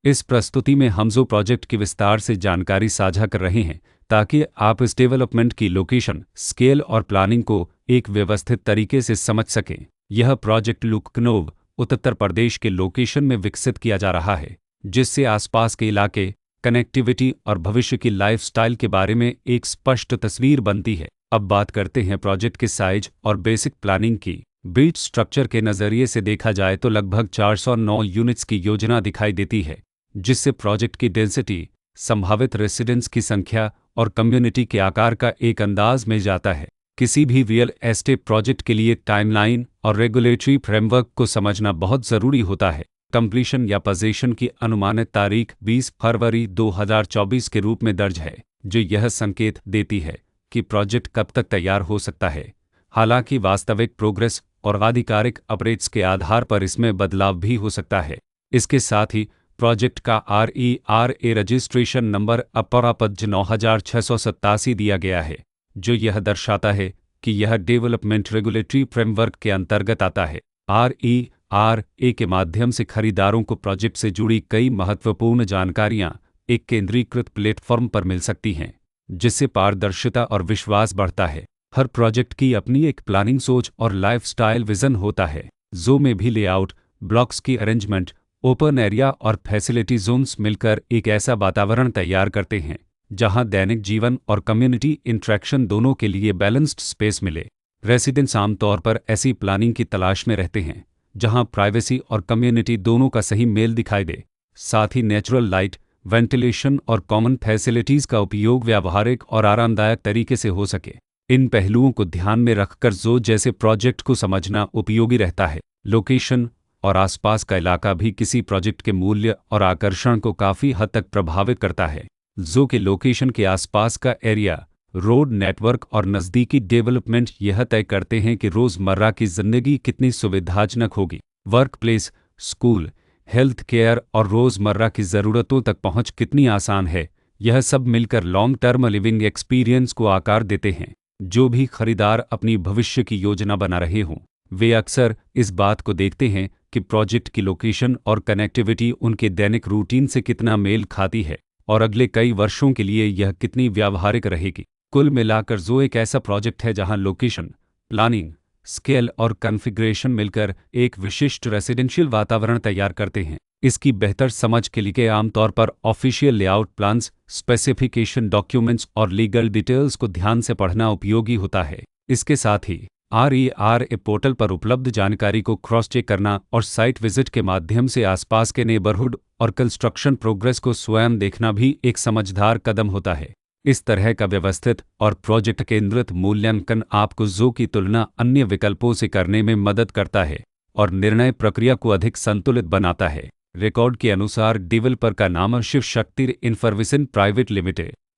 इस प्रस्तुति में हम जो प्रोजेक्ट की विस्तार से जानकारी साझा कर रहे हैं ताकि आप इस डेवलपमेंट की लोकेशन, स्केल और प्लानिंग को एक व्यवस्थित तरीके से समझ सकें। यह प्रोजेक्ट लखनऊ, उत्तर प्रदेश के लोकेशन में विकसित किया जा रहा है, जिससे आसपास के इलाके, कनेक्टिविटी और भविष्य की लाइफस्टाइल के बारे में एक स्पष्ट तस्वीर बनती है। अब बात करते हैं प्रोजेक्ट के साइज और बेसिक प्लानिंग की। बीट स्ट्रक्चर के नज़रिए से देखा जाए तो लगभग 409 यूनिट्स की योजना दिखाई देती है, जिससे प्रोजेक्ट की डेंसिटी, संभावित रेसिडेंट्स की संख्या और कम्युनिटी के आकार का एक अंदाज मिल जाता है। किसी भी रियल एस्टेट प्रोजेक्ट के लिए टाइमलाइन और रेगुलेटरी फ्रेमवर्क को समझना बहुत ज़रूरी होता है। कंप्लीशन या पोजीशन की अनुमानित तारीख 20 फरवरी 2024 के रूप में दर्ज है, जो यह संकेत देती है कि प्रोजेक्ट कब तक तैयार हो सकता है। हालांकि वास्तविक प्रोग्रेस और आधिकारिक अपडेट्स के आधार पर इसमें बदलाव भी हो सकता है। इसके साथ ही प्रोजेक्ट का RERA रजिस्ट्रेशन नंबर अपरापज 9687 दिया गया है, जो यह दर्शाता है कि यह डेवलपमेंट रेगुलेटरी फ्रेमवर्क के अंतर्गत आता है। RERA के माध्यम से खरीदारों को प्रोजेक्ट से जुड़ी कई महत्वपूर्ण जानकारियां एक केंद्रीकृत प्लेटफॉर्म पर मिल सकती हैं, जिससे पारदर्शिता और विश्वास बढ़ता है। हर प्रोजेक्ट की अपनी एक प्लानिंग सोच और लाइफस्टाइल विजन होता है। जो में भी लेआउट, ब्लॉक्स की अरेंजमेंट, ओपन एरिया और फैसिलिटी जोन्स मिलकर एक ऐसा वातावरण तैयार करते हैं जहां दैनिक जीवन और कम्युनिटी इंटरेक्शन दोनों के लिए बैलेंस्ड स्पेस मिले। रेसिडेंट्स आमतौर पर ऐसी प्लानिंग की तलाश में रहते हैं जहां प्राइवेसी और कम्युनिटी दोनों का सही मेल दिखाई दे। साथ ही नेचुरल लाइट, वेंटिलेशन और कॉमन फैसिलिटीज़ का उपयोग व्यावहारिक और आरामदायक तरीके से हो सके। इन पहलुओं को ध्यान में रखकर जो जैसे प्रोजेक्ट को समझना उपयोगी रहता है। लोकेशन और आसपास का इलाका भी किसी प्रोजेक्ट के मूल्य और आकर्षण को काफ़ी हद तक प्रभावित करता है। जो के लोकेशन के आसपास का एरिया, रोड नेटवर्क और नज़दीकी डेवलपमेंट यह तय करते हैं कि रोज़मर्रा की ज़िंदगी कितनी सुविधाजनक होगी। Work place, school, health care और रोज़मर्रा की ज़रूरतों तक पहुंच कितनी आसान है। यह सब मिलकर लॉन्ग टर्म लिविंग एक्सपीरियंस को आकार देते हैं। जो भी खरीदार अपनी भविष्य की योजना बना रहे हों, वे अक्सर इस बात को देखते हैं कि प्रोजेक्ट की लोकेशन और कनेक्टिविटी उनके दैनिक रूटीन से कितना मेल खाती है और अगले कई वर्षों के लिए यह कितनी व्यावहारिक रहेगी। कुल मिलाकर जो एक ऐसा प्रोजेक्ट है जहां लोकेशन, प्लानिंग, स्केल और कॉन्फ़िगरेशन मिलकर एक विशिष्ट रेसिडेंशियल वातावरण तैयार करते हैं। इसकी बेहतर समझ के लिए आमतौर पर official layout plans, specification documents और लीगल डिटेल्स को ध्यान से पढ़ना उपयोगी होता है। इसके साथ ही RERA पोर्टल पर उपलब्ध जानकारी को क्रॉस चेक करना और साइट विजिट के माध्यम से आसपास के नेबरहुड और कंस्ट्रक्शन प्रोग्रेस को स्वयं देखना भी एक समझदार कदम होता है। इस तरह का व्यवस्थित और प्रोजेक्ट केंद्रित मूल्यांकन आपको जो की तुलना अन्य विकल्पों से करने में मदद करता है और निर्णय प्रक्रिया को अधिक संतुलित बनाता है। रिकॉर्ड के अनुसार डेवलपर का नाम Shiv Shakti information private limited